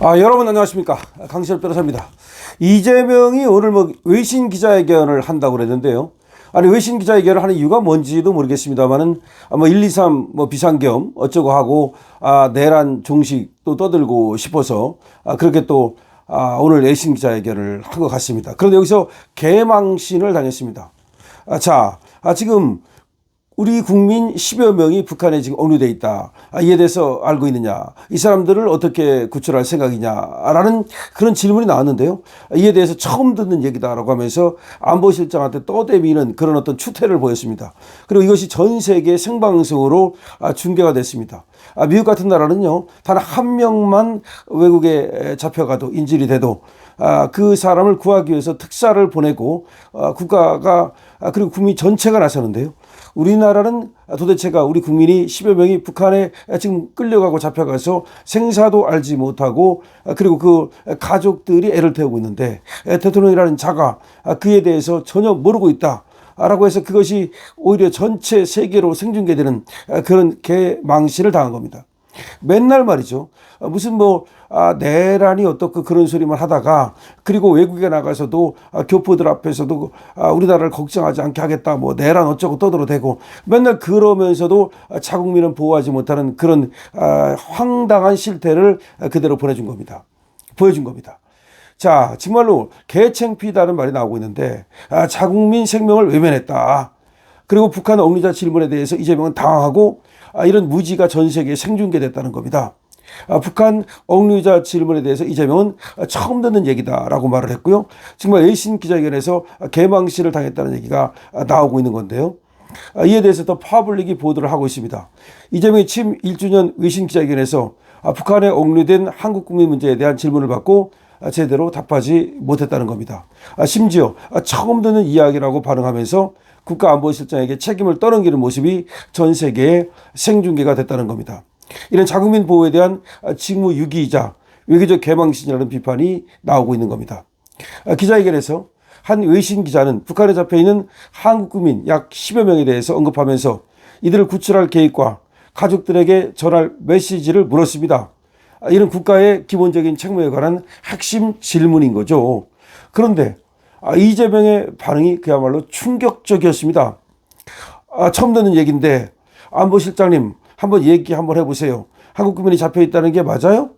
여러분 안녕하십니까. 강시열 변호사입니다. 이재명이 오늘 외신 기자회견을 한다고 그랬는데요. 아니, 외신 기자회견을 하는 이유가 뭔지도 모르겠습니다만은 1, 2, 3 비상겸 어쩌고 하고 내란 종식도 떠들고 싶어서 그렇게 또 오늘 외신 기자회견을 한 것 같습니다. 그런데 여기서 개망신을 당했습니다. 지금 우리 국민 10여 명이 북한에 지금 억류돼 있다. 이에 대해서 알고 있느냐? 이 사람들을 어떻게 구출할 생각이냐라는 그런 질문이 나왔는데요. 이에 대해서 처음 듣는 얘기다라고 하면서 안보실장한테 떠대미는 그런 어떤 추태를 보였습니다. 그리고 이것이 전 세계 생방송으로 중계가 됐습니다. 미국 같은 나라는요, 단 한 명만 외국에 잡혀가도 인질이 돼도 그 사람을 구하기 위해서 특사를 보내고 국가가 그리고 국민 전체가 나서는데요. 우리나라는 도대체가 우리 국민이 10여 명이 북한에 지금 끌려가고 잡혀가서 생사도 알지 못하고 그리고 그 가족들이 애를 태우고 있는데 대통령이라는 자가 그에 대해서 전혀 모르고 있다. 라고 해서 그것이 오히려 전체 세계로 생중계되는 그런 개망신을 당한 겁니다. 맨날 말이죠. 무슨 내란이 어떻고 그런 소리만 하다가 그리고 외국에 나가서도 교포들 앞에서도 우리나라를 걱정하지 않게 하겠다 내란 어쩌고 떠들어대고 맨날 그러면서도 자국민은 보호하지 못하는 그런 황당한 실태를 그대로 보여준 겁니다. 정말로 개창피다는 말이 나오고 있는데 자국민 생명을 외면했다. 그리고 북한 억류자 질문에 대해서 이재명은 당황하고 이런 무지가 전 세계에 생중계됐다는 겁니다. 북한 억류자 질문에 대해서 이재명은 처음 듣는 얘기다라고 말을 했고요. 정말 외신 기자회견에서 개망신을 당했다는 얘기가 나오고 있는 건데요. 이에 대해서 더 파블릭이 보도를 하고 있습니다. 이재명이 취임 1주년 외신 기자회견에서 북한에 억류된 한국 국민 문제에 대한 질문을 받고 제대로 답하지 못했다는 겁니다. 심지어 처음 듣는 이야기라고 반응하면서 국가안보실장에게 책임을 떠넘기는 모습이 전 세계에 생중계가 됐다는 겁니다. 이런 자국민 보호에 대한 직무유기이자 외교적 개망신이라는 비판이 나오고 있는 겁니다. 기자회견에서 한 외신 기자는 북한에 잡혀있는 한국 국민 약 10여 명에 대해서 언급하면서 이들을 구출할 계획과 가족들에게 전할 메시지를 물었습니다. 이런 국가의 기본적인 책무에 관한 핵심 질문인 거죠. 그런데 이재명의 반응이 그야말로 충격적이었습니다. 처음 듣는 얘기인데 안보실장님 한번 얘기 한번 해보세요. 한국 국민이 잡혀있다는 게 맞아요?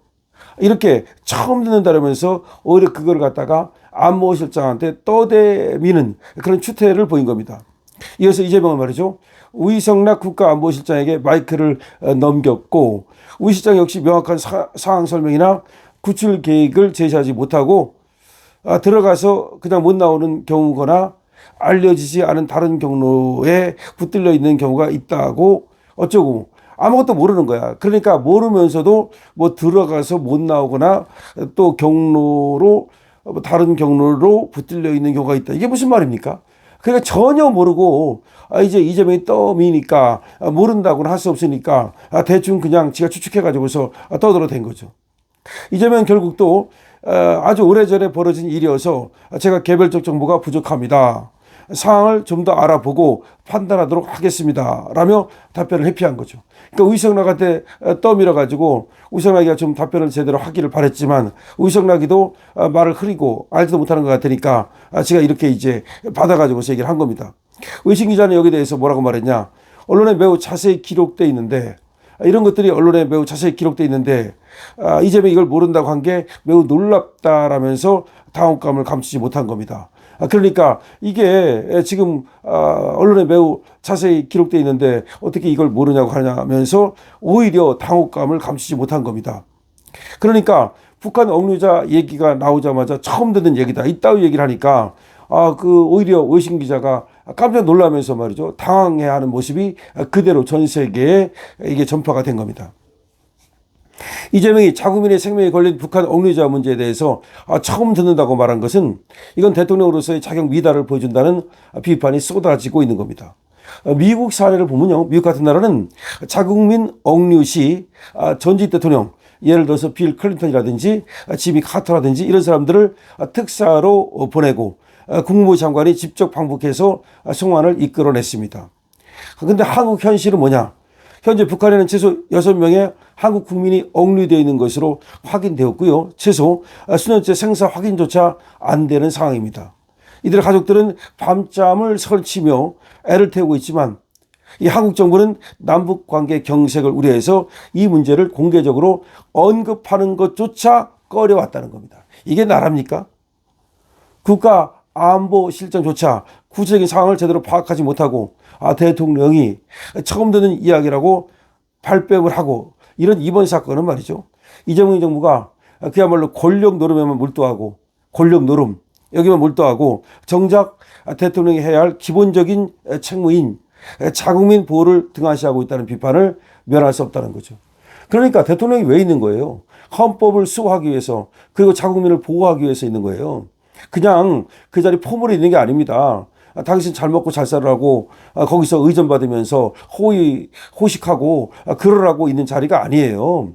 이렇게 처음 듣는다면서 오히려 그걸 갖다가 안보실장한테 떠대미는 그런 추태를 보인 겁니다. 이어서 이재명은 말이죠. 우이성락 국가안보실장에게 마이크를 넘겼고 우 실장 역시 명확한 상황 설명이나 구출 계획을 제시하지 못하고 들어가서 그냥 못 나오는 경우거나 알려지지 않은 다른 경로에 붙들려 있는 경우가 있다고 어쩌고 아무것도 모르는 거야. 그러니까 모르면서도 들어가서 못 나오거나 또 경로로 다른 경로로 붙들려 있는 경우가 있다. 이게 무슨 말입니까? 그러니까 전혀 모르고 이제 이재명이 떠미니까 모른다고는 할 수 없으니까 대충 그냥 지가 추측해가지고서 떠들어댄 거죠. 이재명 결국 또 아주 오래전에 벌어진 일이어서 제가 개별적 정보가 부족합니다. 상황을 좀 더 알아보고 판단하도록 하겠습니다. 라며 답변을 회피한 거죠. 그러니까 우이성락한테 떠밀어가지고 우이성락이가 좀 답변을 제대로 하기를 바랬지만 우이성락이도 말을 흐리고 알지도 못하는 것 같으니까 제가 이렇게 이제 받아가지고서 얘기를 한 겁니다. 외신 기자는 여기에 대해서 뭐라고 말했냐. 언론에 매우 자세히 기록되어 있는데 이런 것들이 언론에 매우 자세히 기록되어 있는데 이재명이 이걸 모른다고 한 게 매우 놀랍다라면서 당혹감을 감추지 못한 겁니다. 그러니까 이게 지금 언론에 매우 자세히 기록되어 있는데 어떻게 이걸 모르냐고 하냐면서 오히려 당혹감을 감추지 못한 겁니다. 그러니까 북한 억류자 얘기가 나오자마자 처음 듣는 얘기다. 이따위 얘기를 하니까 오히려 외신 기자가 깜짝 놀라면서 말이죠. 당황해하는 모습이 그대로 전 세계에 이게 전파가 된 겁니다. 이재명이 자국민의 생명이 걸린 북한 억류자 문제에 대해서 처음 듣는다고 말한 것은 이건 대통령으로서의 자격 미달을 보여준다는 비판이 쏟아지고 있는 겁니다. 미국 사례를 보면요. 미국 같은 나라는 자국민 억류 시 전직 대통령 예를 들어서 빌 클린턴이라든지 지미 카터라든지 이런 사람들을 특사로 보내고 국무부 장관이 직접 방북해서 송환을 이끌어냈습니다. 그런데 한국 현실은 뭐냐? 현재 북한에는 최소 6명의 한국 국민이 억류되어 있는 것으로 확인되었고요. 최소 수년째 생사 확인조차 안 되는 상황입니다. 이들의 가족들은 밤잠을 설치며 애를 태우고 있지만 이 한국 정부는 남북 관계 경색을 우려해서 이 문제를 공개적으로 언급하는 것조차 꺼려왔다는 겁니다. 이게 나라입니까? 국가 안보 실정조차 구체적인 상황을 제대로 파악하지 못하고 대통령이 처음 듣는 이야기라고 발뺌을 하고 이런 이번 사건은 말이죠. 이재명 정부가 그야말로 권력 노름에만 몰두하고 권력 노름 여기만 몰두하고 정작 대통령이 해야 할 기본적인 책무인 자국민 보호를 등한시하고 있다는 비판을 면할 수 없다는 거죠. 그러니까 대통령이 왜 있는 거예요? 헌법을 수호하기 위해서 그리고 자국민을 보호하기 위해서 있는 거예요. 그냥 그 자리 포물에 있는 게 아닙니다. 당신 잘 먹고 잘 살라고 거기서 의존받으면서 호식하고 그러라고 있는 자리가 아니에요.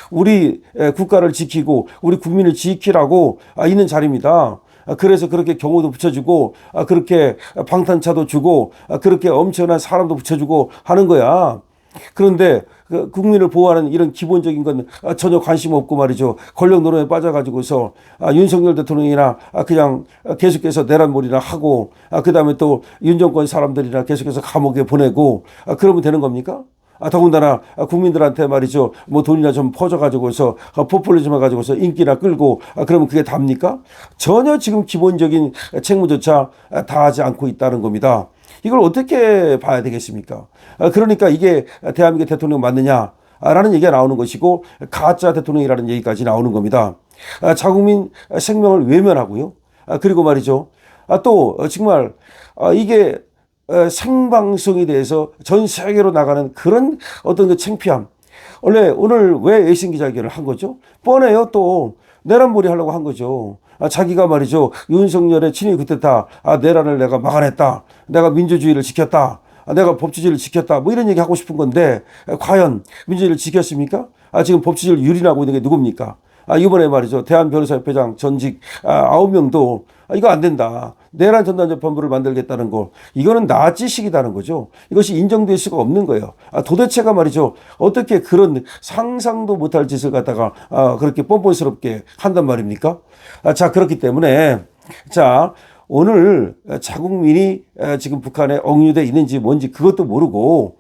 우리 국가를 지키고 우리 국민을 지키라고 있는 자리입니다. 그래서 그렇게 경호도 붙여주고 그렇게 방탄차도 주고 그렇게 엄청난 사람도 붙여주고 하는 거야. 그런데 국민을 보호하는 이런 기본적인 건 전혀 관심 없고 말이죠. 권력 노름에 빠져가지고서 윤석열 대통령이나 그냥 계속해서 내란몰이나 하고 그다음에 또 윤 정권 사람들이나 계속해서 감옥에 보내고 그러면 되는 겁니까? 더군다나 국민들한테 말이죠. 뭐 돈이나 좀 퍼져가지고서 포퓰리즘 해가지고서 인기나 끌고 그러면 그게 답니까? 전혀 지금 기본적인 책무조차 다하지 않고 있다는 겁니다. 이걸 어떻게 봐야 되겠습니까? 그러니까 이게 대한민국 대통령 맞느냐라는 얘기가 나오는 것이고 가짜 대통령이라는 얘기까지 나오는 겁니다. 자국민 생명을 외면하고요. 그리고 말이죠. 또 정말 이게 생방송에 대해서 전 세계로 나가는 그런 어떤 그 창피함. 원래 오늘 왜 외신 기자회견을 한 거죠? 뻔해요. 또 내란몰이 하려고 한 거죠. 자기가 말이죠. 윤석열의 친위 쿠데타 내란을 내가 막아냈다. 내가 민주주의를 지켰다. 내가 법치주의를 지켰다. 뭐 이런 얘기 하고 싶은 건데 과연 민주주의를 지켰습니까? 지금 법치주의를 유린하고 있는 게 누굽니까? 이번에 말이죠. 대한변호사협회장 전직 9명도 이거 안 된다. 내란 전단재판부를 만들겠다는 거. 이거는 나치식이라는 거죠. 이것이 인정될 수가 없는 거예요. 도대체가 말이죠. 어떻게 그런 상상도 못할 짓을 갖다가 그렇게 뻔뻔스럽게 한단 말입니까? 자, 그렇기 때문에 자, 오늘 자국민이 지금 북한에 억류돼 있는지 뭔지 그것도 모르고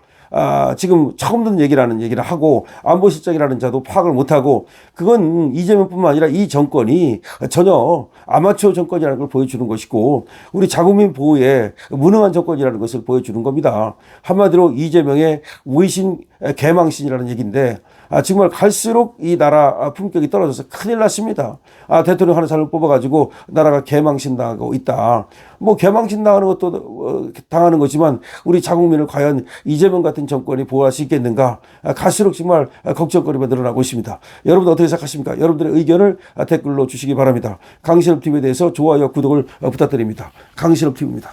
지금 처음 듣는 얘기를 하고 안보실장이라는 자도 파악을 못하고 그건 이재명뿐만 아니라 이 정권이 전혀 아마추어 정권이라는 걸 보여주는 것이고 우리 자국민 보호에 무능한 정권이라는 것을 보여주는 겁니다. 한마디로 이재명의 외신 개망신이라는 얘기인데 정말 갈수록 이 나라 품격이 떨어져서 큰일 났습니다. 대통령 하는 사람을 뽑아가지고 나라가 개망신당하고 있다. 뭐 개망신 당하는 것도 당하는 거지만 우리 자국민을 과연 이재명 같은 정권이 보호할 수 있겠는가? 갈수록 정말 걱정거리가 늘어나고 있습니다. 여러분 어떻게 생각하십니까? 여러분들의 의견을 댓글로 주시기 바랍니다. 강신업 TV에 대해서 좋아요, 구독을 부탁드립니다. 강신업 TV입니다.